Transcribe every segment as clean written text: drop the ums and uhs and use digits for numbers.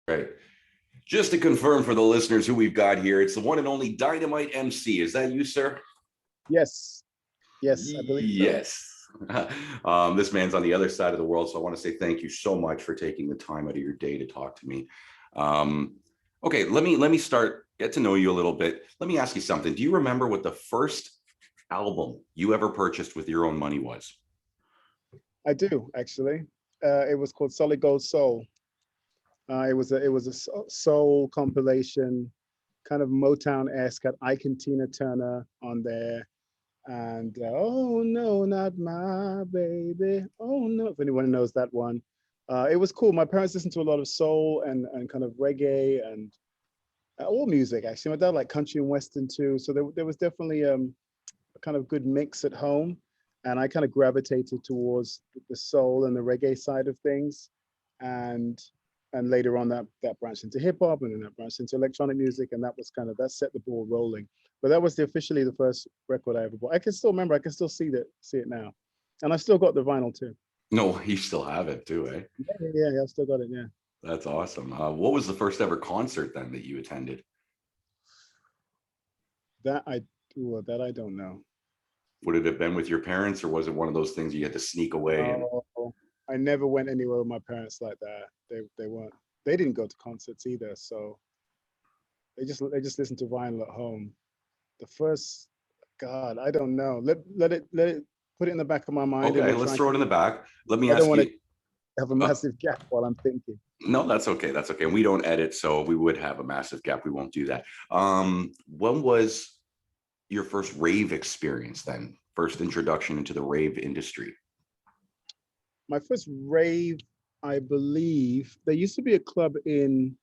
Right. Just to confirm for the listeners who we've got here, it's the one and only Dynamite MC. Is that you, sir? Yes. Yes, I believe so. Yes. This man's on the other side of the world, so I want to say thank you so much for taking the time out of your day to talk to me. Okay, let me start, get to know you a little bit. Let me ask you something. Do you remember what the first album you ever purchased with your own money was? I do actually. It was called Solid Gold Soul. It was a soul compilation, kind of Motown-esque. Had Ike and Tina Turner on there, and oh no, not my baby. Oh no, if anyone knows that one. It was cool. My parents listened to a lot of soul and kind of reggae and all music actually. My dad liked country and western too, so there was definitely a kind of good mix at home, and I kind of gravitated towards the soul and the reggae side of things, and later on that branched into hip hop, and then that branched into electronic music, and that set the ball rolling. But that was officially the first record I ever bought. I can still remember. I can still see it now, and I've still got the vinyl too. No, you still have it too, eh? Yeah, I've still got it. Yeah. That's awesome. What was the first ever concert then that you attended? That I that I don't know. Would it have been with your parents, or was it one of those things you had to sneak away? And Oh, I never went anywhere with my parents like that. They weren't. They didn't go to concerts either, so they just listened to vinyl at home. The first, God, I don't know. Let it put it in the back of my mind, and okay, we'll let's try. throw it in the back. Let me I don't ask want you. to have a Uh, massive gap while I'm thinking. no, that's okay. That's okay. We don't edit, so we would have a massive gap. We won't do that. When was your first rave experience then? First introduction into the rave industry? My first rave, I believe, there used to be a club in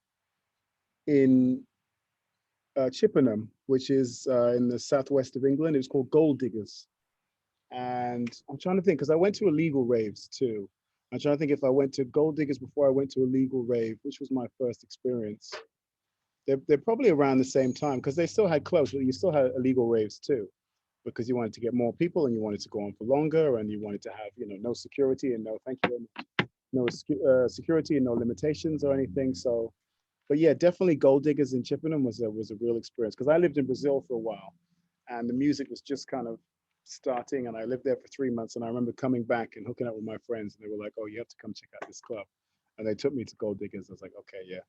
Chippenham, which is in the southwest of England. It was called Gold Diggers. And I'm trying to think, because I went to illegal raves too. I'm trying to think if I went to Gold Diggers before I went to a legal rave, which was my first experience. They're probably around the same time, because they still had clubs, but you still had illegal raves too, because you wanted to get more people and you wanted to go on for longer, and you wanted to have, no security and no, thank you very much, no security and no limitations or anything. So, but yeah, definitely Gold Diggers in Chippenham was a real experience, because I lived in Brazil for a while, and the music was just kind of starting, and I lived there for 3 months, and I remember coming back and hooking up with my friends, and they were like, "Oh, you have to come check out this club," and they took me to Gold Diggers. I was like, "Okay, yeah."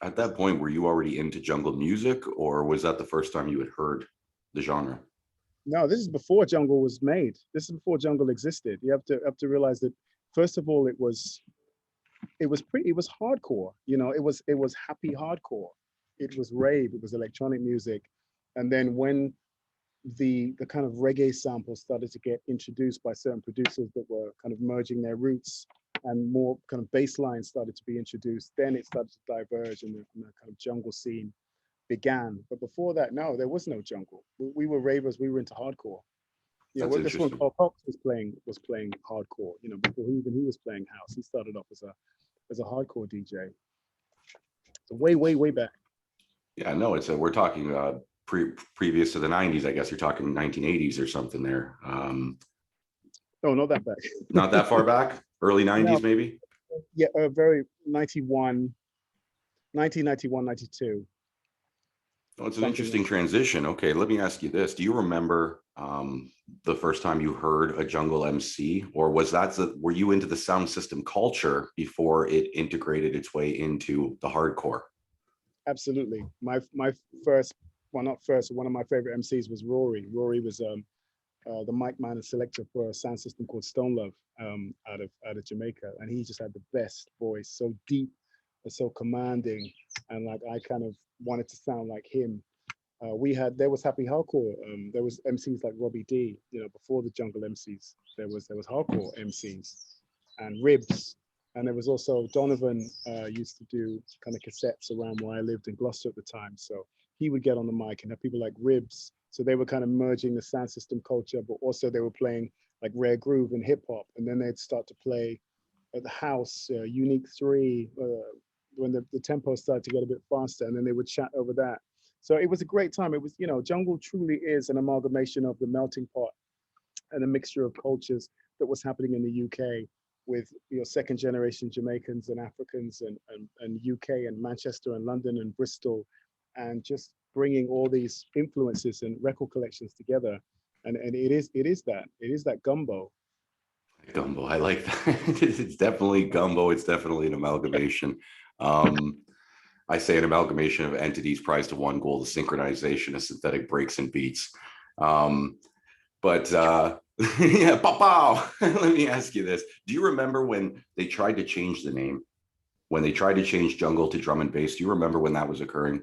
At that point, were you already into jungle music, or was that the first time you had heard the genre? No, this is before jungle was made. This is before jungle existed. You have to realize that first of all, it was hardcore. It was happy hardcore. It was rave. It was electronic music, and then when the kind of reggae samples started to get introduced by certain producers that were kind of merging their roots, and more kind of bass lines started to be introduced, then it started to diverge, and the kind of jungle scene began. But before that, no, there was no jungle. We were ravers. We were into hardcore. That's That's when interesting. Carl Cox was playing hardcore. Before he was playing house. He started off as a hardcore DJ. So way, way, way back. Yeah, no, we're talking previous to the 90s. I guess you're talking 1980s or something there. No, not that back. Not that far back, early No, 90s maybe. yeah, very 91, 1991, 92, Oh, it's an something interesting like. transition. Okay, let me ask you this. Do you remember the first time you heard a jungle MC, or were you into the sound system culture before it integrated its way into the hardcore? Absolutely. My first, well, not first, one of my favorite MCs was Rory. Rory was the mic man and selector for a sound system called Stone Love, out of Jamaica, and he just had the best voice, so deep and so commanding, and like I kind of wanted to sound like him. There was happy hardcore. There was MCs like Robbie D. Before the jungle MCs, there was hardcore MCs and Ribs, and there was also Donovan. Used to do kind of cassettes around where I lived in Gloucester at the time, so he would get on the mic and have people like Ribs. So they were kind of merging the sound system culture, but also they were playing like rare groove and hip hop, and then they'd start to play at the house, Unique Three, when the tempo started to get a bit faster, and then they would chat over that. So it was a great time. It was, jungle truly is an amalgamation of the melting pot and a mixture of cultures that was happening in the UK. with your second generation Jamaicans and Africans and UK and Manchester and London and Bristol, and just bringing all these influences and record collections together. And it is that gumbo. Gumbo, I like that. It's definitely gumbo. It's definitely an amalgamation. I say an amalgamation of entities prized to one goal: the synchronization of synthetic breaks and beats. But yeah, pow. Let me ask you this: do you remember when they tried to change the name? When they tried to change jungle to drum and bass? Do you remember when that was occurring?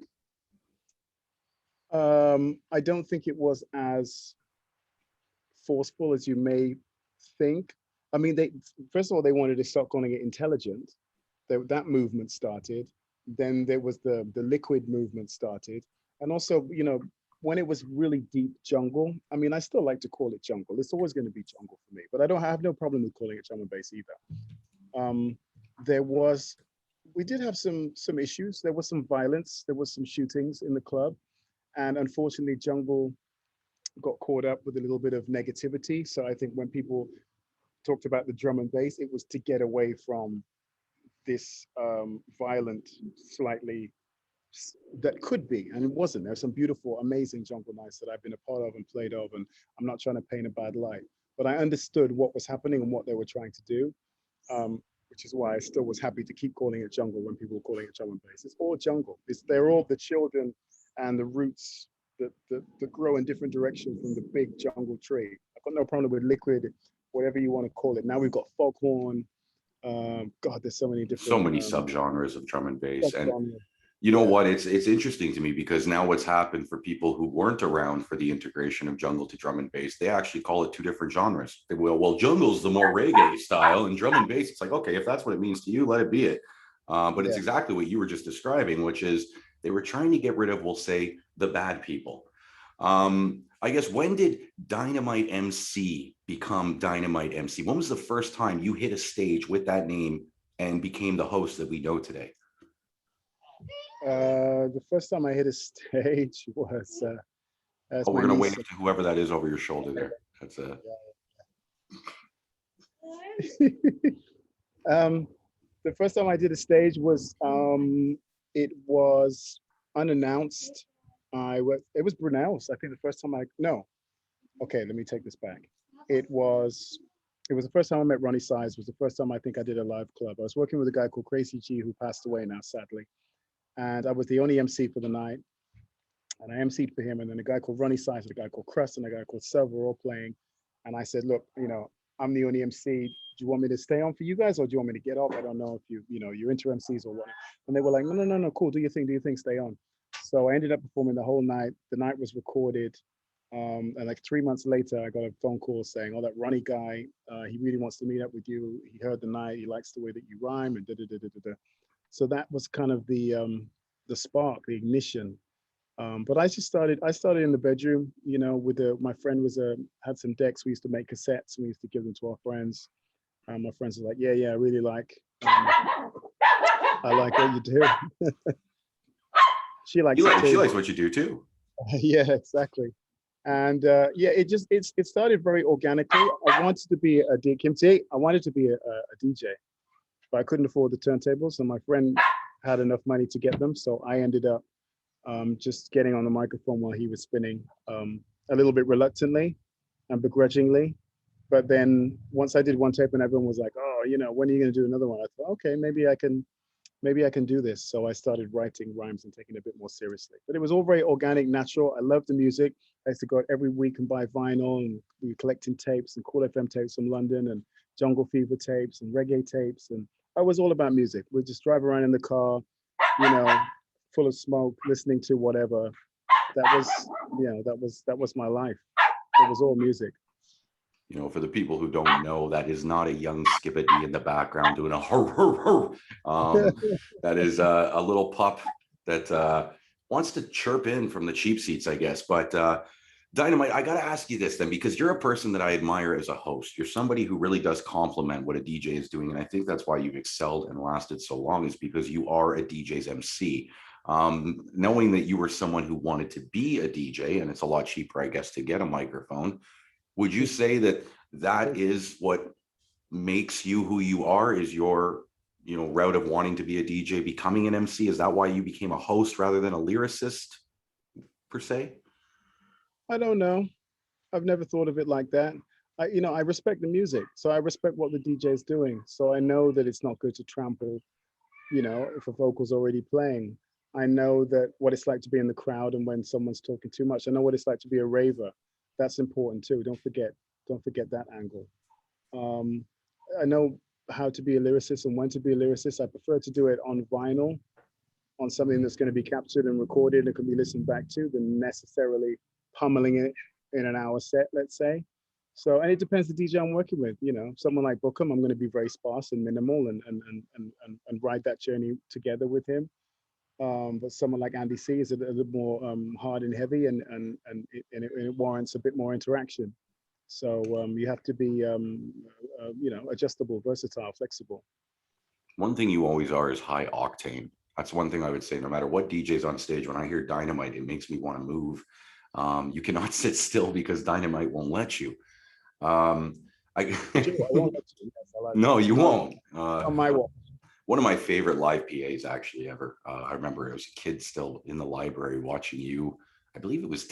I don't think it was as forceful as you may think. I mean, they first of all they wanted to start calling it intelligent. That movement started. Then there was the liquid movement started, and also when it was really deep jungle. I mean, I still like to call it jungle. It's always going to be jungle for me, but I have no problem with calling it drum and bass either. There was we did have some issues. There was some violence. There was some shootings in the club, and unfortunately, jungle got caught up with a little bit of negativity. So I think when people talked about the drum and bass, it was to get away from this violent, slightly that could be, and it wasn't. There's some beautiful, amazing jungle nights that I've been a part of and played of, and I'm not trying to paint a bad light, but I understood what was happening and what they were trying to do, which is why I still was happy to keep calling it jungle when people were calling it drum and bass. It's all jungle. They're all the children and the roots that grow in different directions from the big jungle tree. I've got no problem with liquid, whatever you want to call it. Now we've got foghorn. God, there's so many So different many subgenres of drum and bass. And subgenres. you know what? It's interesting to me because now what's happened for people who weren't around for the integration of jungle to drum and bass, they actually call it two different genres. They will, well, jungle's the more reggae style, and drum and bass, it's like, okay, if that's what it means to you, let it be it. But it's exactly what you were just describing, which is they were trying to get rid of, we'll say, the bad people. I guess, when did Dynamite MC become Dynamite MC? When was the first time you hit a stage with that name and became the host that we know today? The first time I hit a stage was as Oh, we're my gonna niece. wave to whoever that is over your shoulder there. That's a The first time I did a stage was it was unannounced. It was Brunel's. I think the first time okay, let me take this back. It was the first time I met Ronnie Size. It was the first time I think I did a live club. I was working with a guy called Crazy G, who passed away now, sadly. And I was the only MC for the night. And I MC'd for him. And then a guy called Ronnie Size, and a guy called Crust, and a guy called Sev were all playing. And I said, look, I'm the only MC. Do you want me to stay on for you guys, or do you want me to get off? I don't know if you're into MCs or what. And they were like, no, cool. Do your thing, stay on. So I ended up performing the whole night. The night was recorded. And like 3 months later, I got a phone call saying, oh, that Ronnie guy, he really wants to meet up with you. He heard the night. He likes the way that you rhyme and da. So that was kind of the spark, the ignition. But I started in the bedroom, with my friend had some decks. We used to make cassettes. We used to give them to our friends. My friends were like, yeah, I really I like what you do. She likes it too. She likes what you do too. Yeah, exactly. And it started very organically. I wanted to be a DJ. I wanted to be a DJ, but I couldn't afford the turntables, and my friend had enough money to get them. So I ended up just getting on the microphone while he was spinning, a little bit reluctantly and begrudgingly. But then once I did one tape and everyone was like, oh, when are you going to do another one? I thought, okay, maybe I can do this. So I started writing rhymes and taking it a bit more seriously. But it was all very organic, natural. I loved the music. I used to go every week and buy vinyl, and we were collecting tapes and Cool FM tapes from London and Jungle Fever tapes and reggae tapes. And I was all about music. We'd just drive around in the car, full of smoke, listening to whatever. That was my life. It was all music. For the people who don't know, that is not a young skibbity in the background doing a hur, hur, hur. That is a little pup that wants to chirp in from the cheap seats, I guess. But Dynamite, I got to ask you this then, because you're a person that I admire as a host. You're somebody who really does complement what a DJ is doing. And I think that's why you've excelled and lasted so long, is because you are a DJ's MC. Knowing that you were someone who wanted to be a DJ, and it's a lot cheaper, I guess, to get a microphone, would you say that is what makes you who you are? Is your, route of wanting to be a DJ becoming an MC? Is that why you became a host rather than a lyricist per se? I don't know. I've never thought of it like that. I respect the music, so I respect what the DJ is doing. So I know that it's not good to trample, if a vocal's already playing. I know that what it's like to be in the crowd and when someone's talking too much. I know what it's like to be a raver. That's important too. Don't forget that angle. Um, I know how to be a lyricist and when to be a lyricist. I prefer to do it on vinyl, on something that's going to be captured and recorded and can be listened back to, than necessarily pummeling it in an hour set, let's say. So, and it depends the DJ I'm working with. Someone like Bookham, I'm going to be very sparse and minimal and ride that journey together with him. But someone like Andy C is a little more hard and heavy, and it warrants a bit more interaction. So you have to be, adjustable, versatile, flexible. One thing you always are is high octane. That's one thing I would say. No matter what DJ's on stage, when I hear Dynamite, it makes me want to move. You cannot sit still because Dynamite won't let you. I won't let you. Yes, like no, you won't. on my wall. One of my favorite live PAs actually ever. I remember I was a kid still in the library watching you. I believe it was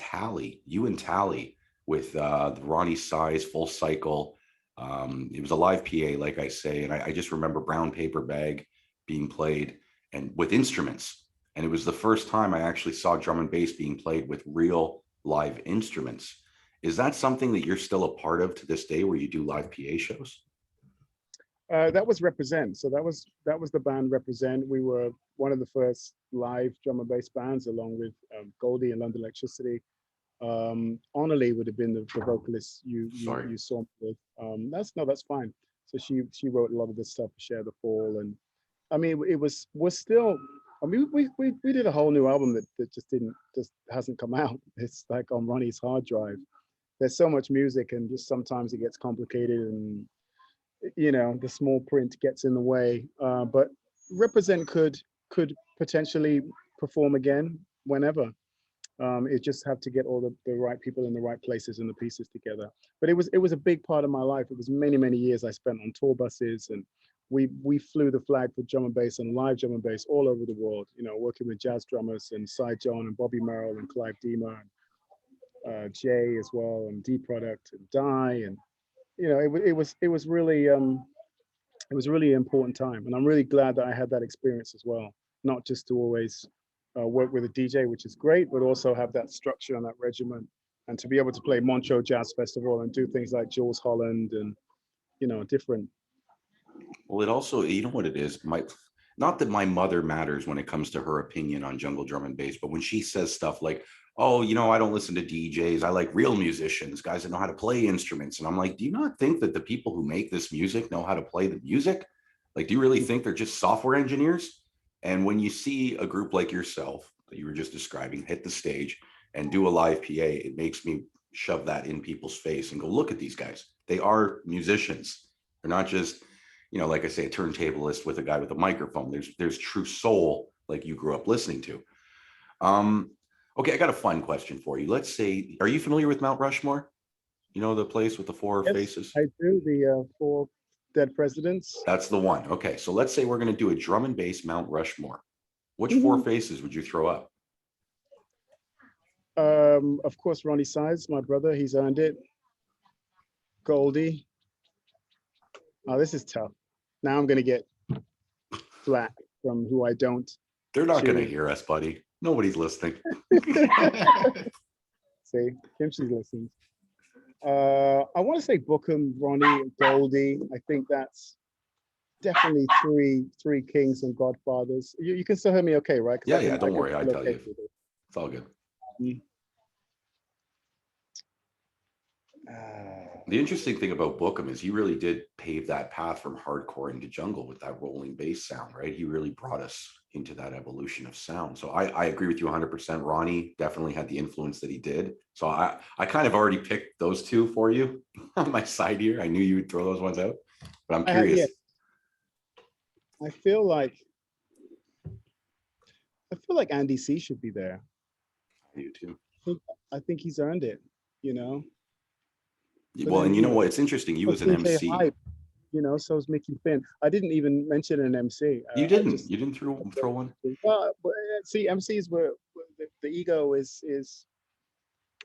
you and Tally with Ronnie Size Full Cycle. It was a live PA, like I say, and I just remember Brown Paper Bag being played and with instruments. And it was the first time I actually saw drum and bass being played with real live instruments. Is that something that you're still a part of to this day, where you do live PA shows? That was Represent. So that was the band Represent. We were one of the first live drum and bass bands, along with Goldie and London Electricity. Honolly would have been the vocalist you saw me with. That's fine. So she wrote a lot of this stuff for Share the Fall, and I mean we're still. I mean we did a whole new album that just hasn't come out. It's like on Ronnie's hard drive. There's so much music, and just sometimes it gets complicated, and the small print gets in the way. But Represent could potentially perform again whenever. It just have to get all the right people in the right places and the pieces together. But it was a big part of my life. It was many years I spent on tour buses, and we flew the flag for drum and bass and live drum and bass all over the world. Working with jazz drummers and Cy John and Bobby Merrill and Clive Deemer and Jay as well, and D Product and Die, and it was really an important time, and I'm really glad that I had that experience as well. Not just to always work with a DJ, which is great, but also have that structure and that regimen, and to be able to play Montreux Jazz Festival and do things like Jules Holland and different. Well, it also, you know what it is, not that my mother matters when it comes to her opinion on jungle drum and bass, but when she says stuff like, oh, I don't listen to DJs, I like real musicians, guys that know how to play instruments. And I'm like, do you not think that the people who make this music know how to play the music? Like, do you really think they're just software engineers? And when you see a group like yourself that you were just describing hit the stage and do a live PA, it makes me shove that in people's face and go, look at these guys. They are musicians. They're not just, like I say, a turntablist with a guy with a microphone. There's true soul, like you grew up listening to. Okay, I got a fun question for you. Let's say, are you familiar with Mount Rushmore? The place with the four faces? I do, the four dead presidents. That's the one. Okay, so let's say we're going to do a drum and bass Mount Rushmore. Which four faces would you throw up? Of course, Ronnie Size, my brother, he's earned it. Goldie. Oh, this is tough. Now I'm going to get flack from who I don't. They're not going to hear us, buddy. Nobody's listening. See, Kimchi's listening. I want to say Bookham, Ronnie, Goldie. I think that's definitely three kings and godfathers. You can still hear me okay, right? Yeah, don't worry. I tell you. It's all good. The interesting thing about Bookham is he really did pave that path from hardcore into jungle with that rolling bass sound, right? He really brought us into that evolution of sound. So I agree with you 100%. Ronnie definitely had the influence that he did. So I kind of already picked those two for you on my side here. I knew you would throw those ones out, but I'm curious. I feel like Andy C should be there. I do too. I think he's earned it, Well, and you know what? It's interesting. You as an MC. you know, so is Mickey Finn. I didn't even mention an MC. You I didn't. just, You didn't throw one. well, see, MCs were the ego is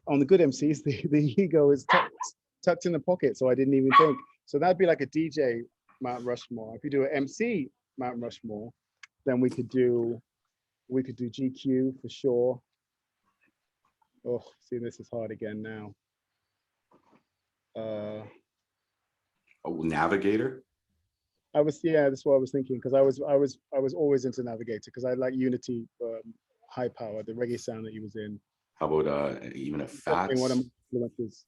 on the good MCs. The ego is tucked in the pocket, so I didn't even think. So that'd be like a DJ Mount Rushmore. If you do an MC Mount Rushmore, then we could do GQ for sure. Oh, see, this is hard again now. Oh, Navigator. Yeah, that's what I was thinking, because I was always into Navigator, because I like Unity, High Power, the reggae sound that he was in. How about even a Fats? One of my influences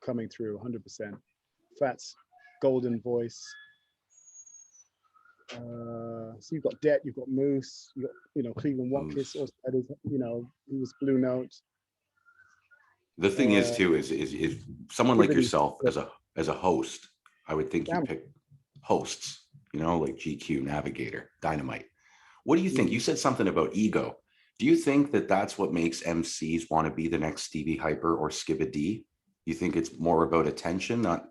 coming through 100%. Fats, golden voice. So you've got Det, you've got Moose, you got, you know, Cleveland Watkins, also, you know, he was Blue Note. The thing is too is someone like yourself as a host, I would think you pick hosts, you know, like GQ, Navigator, Dynamite. What do you think? You said something about ego. Do you think that that's what makes MCs want to be the next Stevie Hyper or Skibba D? You think it's more about attention, not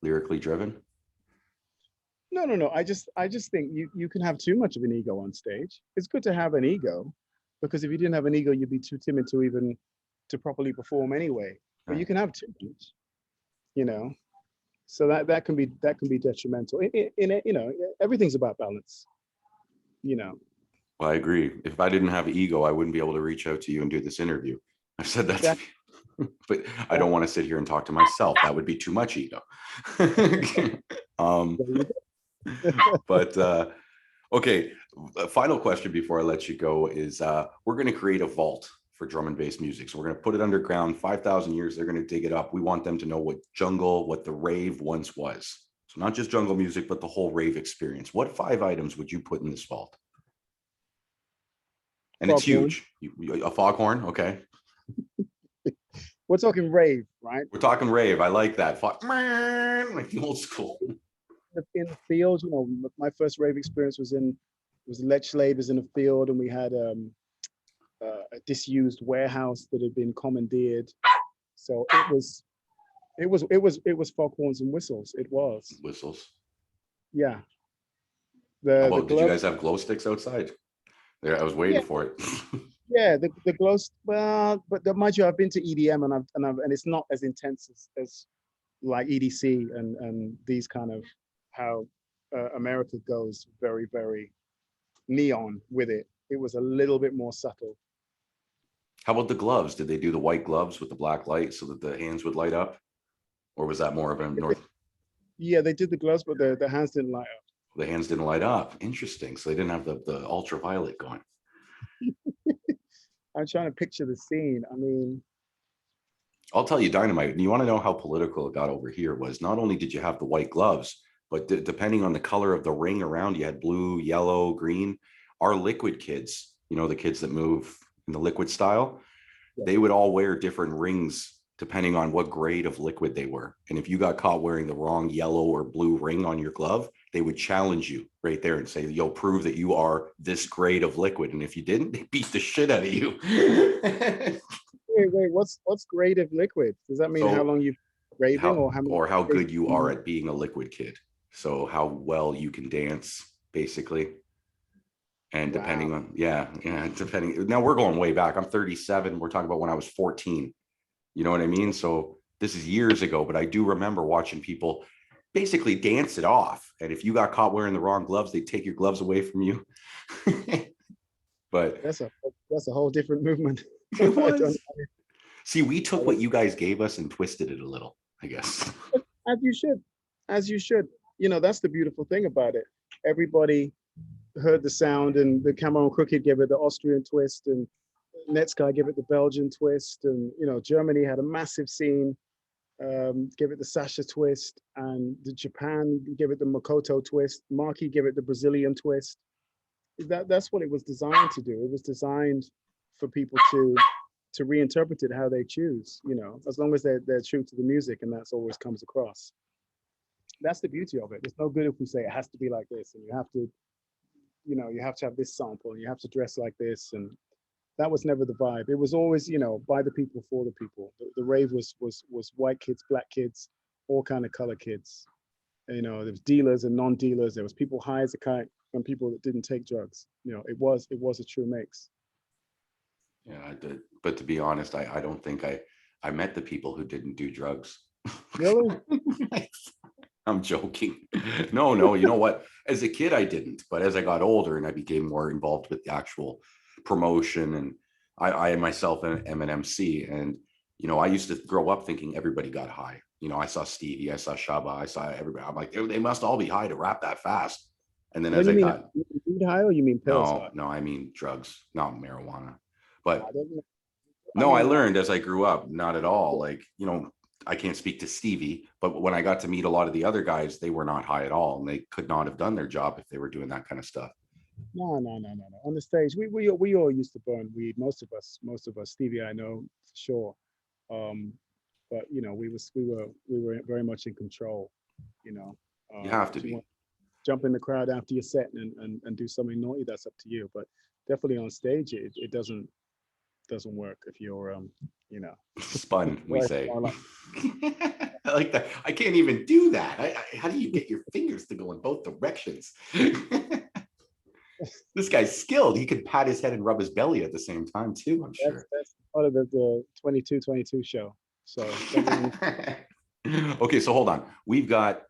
lyrically driven? No. I just think you can have too much of an ego on stage. It's good to have an ego, because if you didn't have an ego, you'd be too timid to even to properly perform anyway. But you can have too much, you know. So that can be detrimental. In you know, everything's about balance, you know. Well, I agree. If I didn't have ego, I wouldn't be able to reach out to you and do this interview. I've said that to you. But I don't want to sit here and talk to myself. That would be too much ego. But okay, final question before I let you go is we're going to create a vault for drum and bass music. So we're going to put it underground, 5,000 years, they're going to dig it up. We want them to know what the rave once was. So not just jungle music, but the whole rave experience. What 5 items would you put in this vault? And it's huge. A foghorn, okay. We're talking rave, right? We're talking rave. I like that. Like the old school. In the field, you know, my first rave experience was Lech Labors in the field, and we had a disused warehouse that had been commandeered. So it was foghorns and whistles. It was whistles. Yeah. Did you guys have glow sticks outside? There, I was waiting for it. Yeah, the glow. Well, but mind you, I've been to EDM and it's not as intense as like EDC and these kind of how America goes very, very neon with it. It was a little bit more subtle. How about the gloves? Did they do the white gloves with the black light so that the hands would light up? Or was that more of a north? Yeah, they did the gloves, but the hands didn't light up. The hands didn't light up. Interesting. So they didn't have the ultraviolet going. I'm trying to picture the scene. I mean, I'll tell you, Dynamite, you want to know how political it got over here was not only did you have the white gloves, but depending on the color of the ring around, you had blue, yellow, green. Our liquid kids, you know, the kids that move in the liquid style, they would all wear different rings depending on what grade of liquid they were. And if you got caught wearing the wrong yellow or blue ring on your glove, they would challenge you right there and say, yo, prove that you are this grade of liquid. And if you didn't, they beat the shit out of you. wait, what's grade of liquid? Does that mean how long you've raving or how good you are at being a liquid kid? So how well you can dance, basically. And depending on, depending. Now we're going way back. I'm 37. We're talking about when I was 14. You know what I mean? So this is years ago, but I do remember watching people basically dance it off. And if you got caught wearing the wrong gloves, they'd take your gloves away from you. But that's a whole different movement. It was. See, we took what you guys gave us and twisted it a little, I guess. As you should. You know, that's the beautiful thing about it. Everybody heard the sound, and the Cameron Crooked gave it the Austrian twist, and Netsky gave it the Belgian twist, and you know, Germany had a massive scene, gave it the Sasha twist, and the Japan gave it the Makoto twist. Marky gave it the Brazilian twist. That's what it was designed to do. It was designed for people to reinterpret it how they choose, you know, as long as they're true to the music, and that's always comes across. That's the beauty of it. It's no good if we say it has to be like this, and you have to, you know, you have to have this sample, and you have to dress like this, and that was never the vibe. It was always, you know, by the people, for the people. The rave was white kids, black kids, all kind of color kids. You know, there was dealers and non-dealers. There was people high as a kite and people that didn't take drugs. You know, it was a true mix. Yeah, I did. But to be honest, I don't think I met the people who didn't do drugs. Really? I'm joking. No, no, you know what? As a kid, I didn't. But as I got older and I became more involved with the actual promotion, and I myself am an MC. And, you know, I used to grow up thinking everybody got high. You know, I saw Stevie, I saw Shaba, I saw everybody. I'm like, they must all be high to rap that fast. And then When as you I mean got, weed high or you mean pills high? no, I mean drugs, not marijuana. I But don't know. I no, I mean, learned as I grew up, not at all. Like, you know, I can't speak to Stevie, but when I got to meet a lot of the other guys, they were not high at all. And they could not have done their job if they were doing that kind of stuff. no, no, no, no, no. On the stage, we all used to burn weed. Most of us. Stevie, I know for sure. Um, but you know, we were very much in control. You know, You have to if you want be. to jump in the crowd after your set and do something naughty, that's up to you. But definitely on stage, it doesn't work if you're you know, Spun, we right, say. more like I like that. I can't even do that. How do you get your fingers to go in both directions? This guy's skilled. He could pat his head and rub his belly at the same time, too, I'm sure. that's part of the 22 show. So definitely. Okay, so hold on. We've got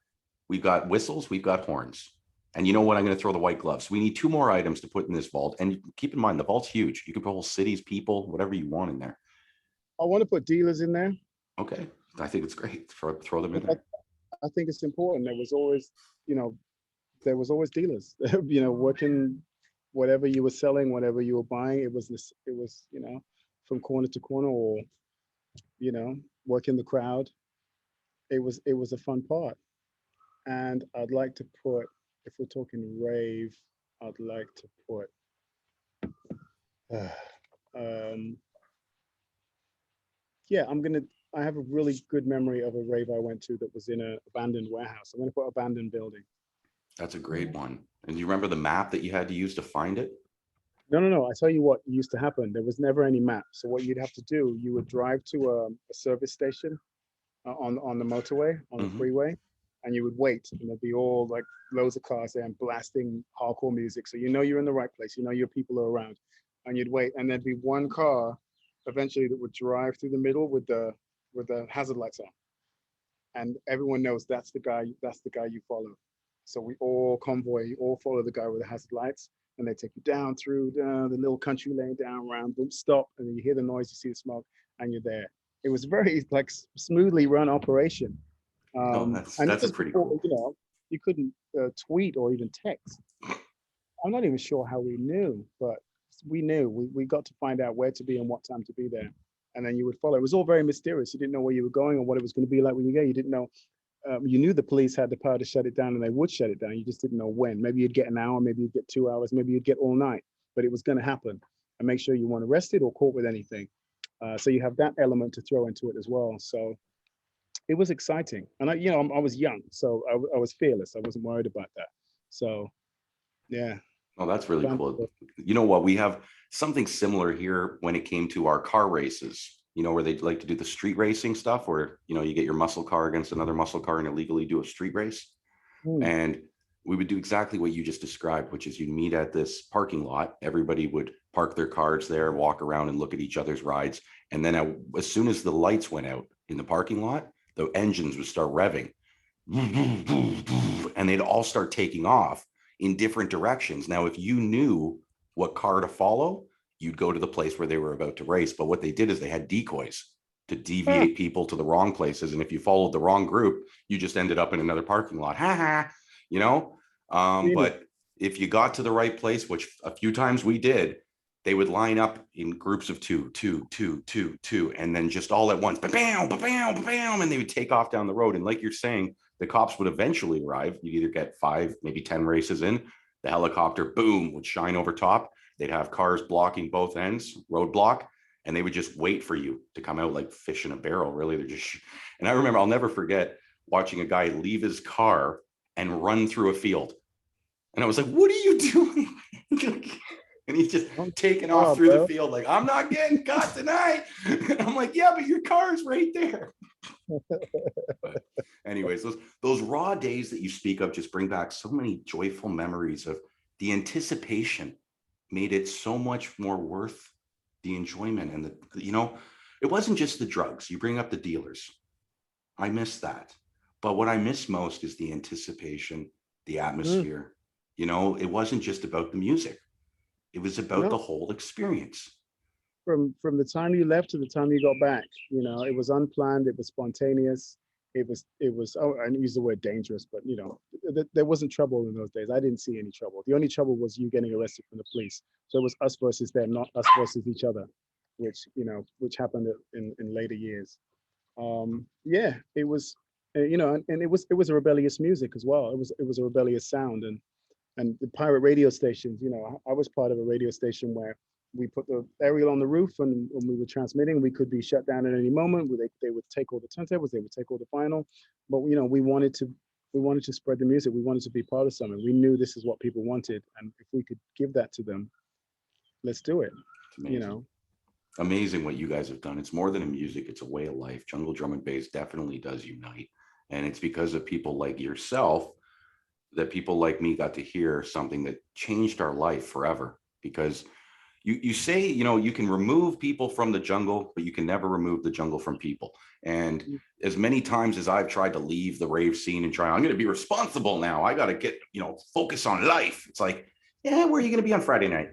whistles, we've got horns. And you know what? I'm going to throw the white gloves. We need two more items to put in this vault. And keep in mind, the vault's huge. You can put whole cities, people, whatever you want in there. I want to put dealers in there. Okay. I think it's great. Throw them in I, there. I think it's important. There was always, you know, there was always dealers, you know, working whatever you were selling, whatever you were buying. It was, you know, from corner to corner, or, you know, working the crowd. It was a fun part. And I'd like to put, if we're talking rave, I'd like to put, um, yeah, I have a really good memory of a rave I went to that was in an abandoned warehouse. I'm going to put abandoned building. That's a great one. And you remember the map that you had to use to find it? No, no, no. I tell you what used to happen. There was never any map. So what you'd have to do, you would drive to a service station on the motorway, on the Hmm. freeway, and you would wait, and there'd be all like loads of cars there and blasting hardcore music. So you know you're in the right place. You know your people are around, and you'd wait, and there'd be one car eventually that would drive through the middle with the hazard lights on, and everyone knows that's the guy. That's the guy you follow. So we all convoy, you all follow the guy with the hazard lights, and they take you down through the little country lane, down around, boom, stop, and then you hear the noise, you see the smoke, and you're there. It was very like smoothly run operation, Oh, that's and this that's a is pretty before, cool. you know, you couldn't tweet or even text. I'm not even sure how we knew, but we knew. We got to find out where to be and what time to be there, and then you would follow. It was all very mysterious. You didn't know where you were going or what it was going to be like when you get. You didn't know. You knew the police had the power to shut it down, and they would shut it down. You just didn't know when. Maybe you'd get an hour, maybe you'd get 2 hours, maybe you'd get all night, but it was going to happen. And make sure you weren't arrested or caught with anything. So you have that element to throw into it as well. So it was exciting, and I was young, so I was fearless. I wasn't worried about that. So yeah, Oh, that's really fun. cool. You know what? We have something similar here when it came to our car races, you know, where they like to do the street racing stuff where, you know, you get your muscle car against another muscle car and illegally do a street race. Hmm. And we would do exactly what you just described, which is you'd meet at this parking lot. Everybody would park their cars there, walk around and look at each other's rides. And then as soon as the lights went out in the parking lot, the engines would start revving and they'd all start taking off in different directions. Now, if you knew what car to follow, you'd go to the place where they were about to race. But what they did is they had decoys to Ah, deviate people to the wrong places. And if you followed the wrong group, you just ended up in another parking lot. Ha ha, you know? really? But if you got to the right place, which a few times we did, they would line up in groups of two, two, two, two, two, and then just all at once, bam, bam, bam, and they would take off down the road. And like you're saying, the cops would eventually arrive. You'd either get 5, maybe 10 races in. The helicopter, boom, would shine over top. They'd have cars blocking both ends, roadblock, and they would just wait for you to come out like fish in a barrel. Really, they're just. And I remember, I'll never forget watching a guy leave his car and run through a field. And I was like, "What are you doing?" And he's just Don't taking off car, through the bro. field like, "I'm not getting caught tonight." And I'm like, "Yeah, but your car's right there." But anyways, those raw days that you speak of just bring back so many joyful memories of the anticipation made it so much more worth the enjoyment. And it wasn't just the drugs. You bring up the dealers. I miss that. But what I miss most is the anticipation, the Mm, atmosphere. It wasn't just about the music. It was about no, the whole experience. from the time you left to the time you got back, it was unplanned, it was spontaneous, it was oh, I use the word dangerous, but there wasn't trouble in those days. I didn't see any trouble. The only trouble was you getting arrested from the police. So it was us versus them, not us versus each other, which happened in later years. Yeah, it was, and it was a rebellious music as well. It was a rebellious sound, and the pirate radio stations. I was part of a radio station where we put the aerial on the roof, and when we were transmitting, we could be shut down at any moment. Where they would take all the turntables, they would take all the vinyl, but we wanted to spread the music. We wanted to be part of something. We knew this is what people wanted, and if we could give that to them, let's do it. It's You amazing. know, Amazing what you guys have done. It's more than a music, it's a way of life. Jungle drum and bass definitely does unite. And it's because of people like yourself that people like me got to hear something that changed our life forever. Because you say, you can remove people from the jungle, but you can never remove the jungle from people. And as many times as I've tried to leave the rave scene and I'm going to be responsible now, I got to get, focus on life. It's like, yeah, where are you going to be on Friday night?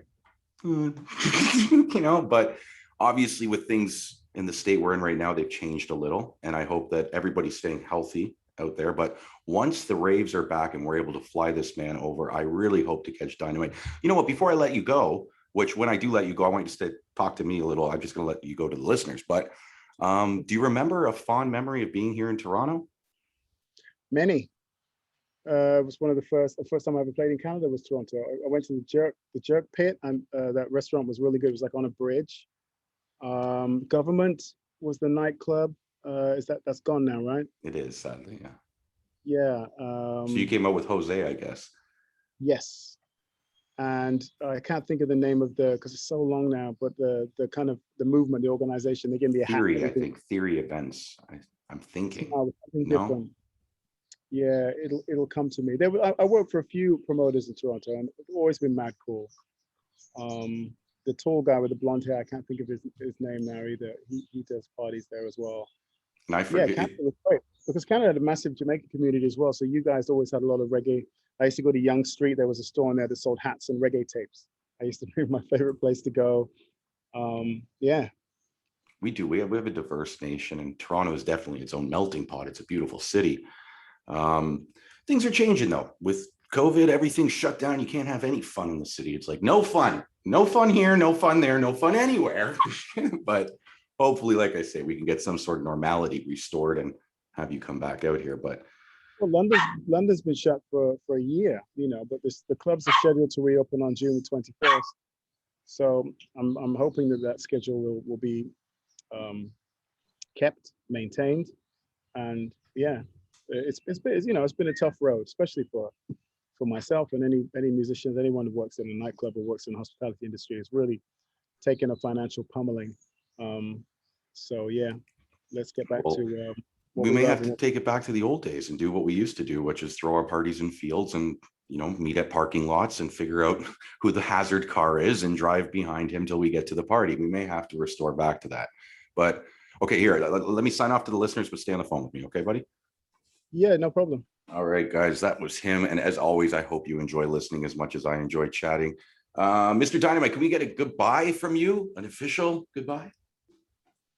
But obviously with things in the state we're in right now, they've changed a little. And I hope that everybody's staying healthy out there. But once the raves are back and we're able to fly this man over, I really hope to catch Dynamite. You know what, before I let you go, which when I do let you go, I want you to talk to me a little. I'm just going to let you go to the listeners. But do you remember a fond memory of being here in Toronto? many. It was one of the first time I ever played in Canada was Toronto. I went to the Jerk Pit, and that restaurant was really good. It was like on a bridge. Government was the nightclub. That's gone now, right? It is, sadly, yeah. Yeah. So you came out with Jose, I guess. Yes. And I can't think of the name of because it's so long now. But the kind of the movement, the organization, they gave me a hat and Theory, I everything. think. Theory events. I'm thinking. No, something No? different. Yeah, it'll come to me. I worked for a few promoters in Toronto, and it's always been mad cool. The tall guy with the blonde hair, I can't think of his name now either. He does parties there as well. And I Yeah, forget Canada it. was great because Canada had a massive Jamaican community as well. So you guys always had a lot of reggae. I used to go to Young Street. There was a store in there that sold hats and reggae tapes. I used to be my favorite place to go. Yeah, We do. We have a diverse nation, and Toronto is definitely its own melting pot. It's a beautiful city. Um, Things are changing though. With COVID, everything's shut down. You can't have any fun in the city. It's like no fun, no fun here, no fun there, no fun anywhere. But hopefully, like I say, we can get some sort of normality restored and have you come back out here. But well, London's been shut for a year, but the clubs are scheduled to reopen on June the 21st. So I'm hoping that schedule will be kept, maintained, and yeah, it's been a tough road, especially for myself and any musicians, anyone who works in a nightclub or works in the hospitality industry. It's really taken a financial pummeling. So yeah, let's get back to well, what we we may love have and to what. take it back to the old days and do what we used to do, which is throw our parties in fields and meet at parking lots and figure out who the hazard car is and drive behind him till we get to the party. We may have to restore back to that. But okay, here, let me sign off to the listeners, but stay on the phone with me, okay, buddy? Yeah, no problem. All right, guys, that was him. And as always, I hope you enjoy listening as much as I enjoy chatting. Mr. Dynamite, can we get a goodbye from you? An official goodbye?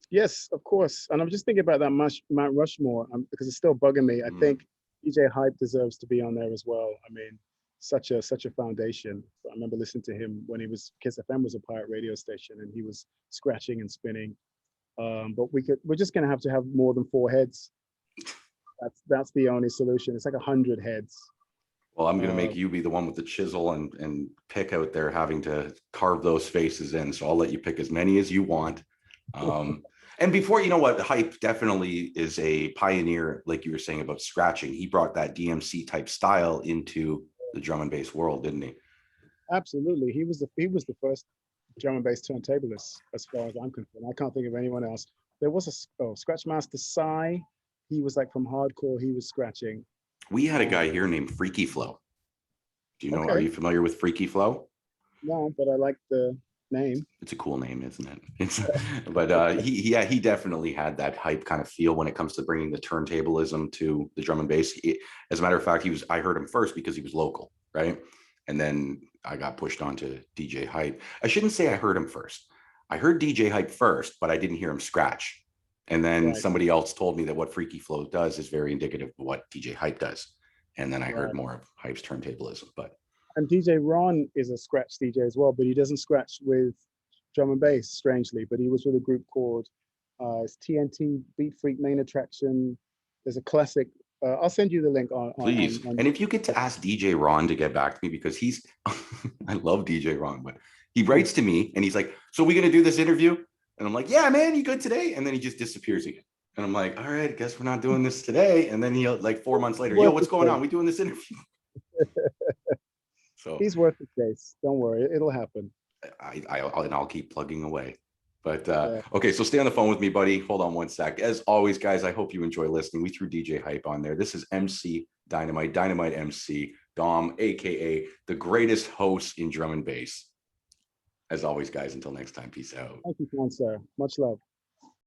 Yes, of course. And I'm just thinking about that Mount Rushmore because it's still bugging me. I think DJ Hype deserves to be on there as well. I mean, such a foundation. I remember listening to him when Kiss FM was a pirate radio station, and he was scratching and spinning. But we're just gonna have to have more than 4 heads. That's the only solution. It's like 100 heads. Well, I'm going to Uh, make you be the one with the chisel and pick out there having to carve those faces in. So I'll let you pick as many as you want. And before, you know what, Hype definitely is a pioneer, like you were saying about scratching. He brought that DMC type style into the drum and bass world, didn't he? Absolutely, he was the first drum and bass turntablist, as far as I'm concerned. I can't think of anyone else. There was a Scratchmaster Psy. he was like from hardcore, he was scratching. We had a guy here named Freaky Flow. Do you know, are Okay, you familiar with Freaky Flow? no, but I like the name. It's a cool name, isn't it? It's, but yeah, he definitely had that hype kind of feel when it comes to bringing the turntablism to the drum and bass. As a matter of fact, I heard him first because he was local, right? And then I got pushed onto DJ Hype. I shouldn't say I heard him first. I heard DJ Hype first, but I didn't hear him scratch. And then Right, somebody else told me that what Freaky Flow does is very indicative of what DJ Hype does. And then I heard right. more of Hype's turntablism. But And DJ Ron is a scratch DJ as well, but he doesn't scratch with drum and bass, strangely. But he was with a group called it's TNT Beat Freak Main Attraction. There's a classic. I'll send you the link please. on And if you get to ask DJ Ron to get back to me, because he's, I love DJ Ron, but he writes to me and he's like, so we going to do this interview? And I'm like, yeah, man, you good today? And then he just disappears again. And I'm like, all right, I guess we're not doing this today. And then he'll like 4 months later, yo, worth what's the going on? chase. We doing this interview? So He's worth the chase. Don't worry, it'll happen. I'll keep plugging away. But Yeah. okay, so stay on the phone with me, buddy. Hold on one sec. As always, guys, I hope you enjoy listening. We threw DJ Hype on there. This is MC Dynamite, Dynamite MC, Dom, aka the greatest host in drum and bass. As always, guys, until next time, peace out. Thank you, sir. Much love.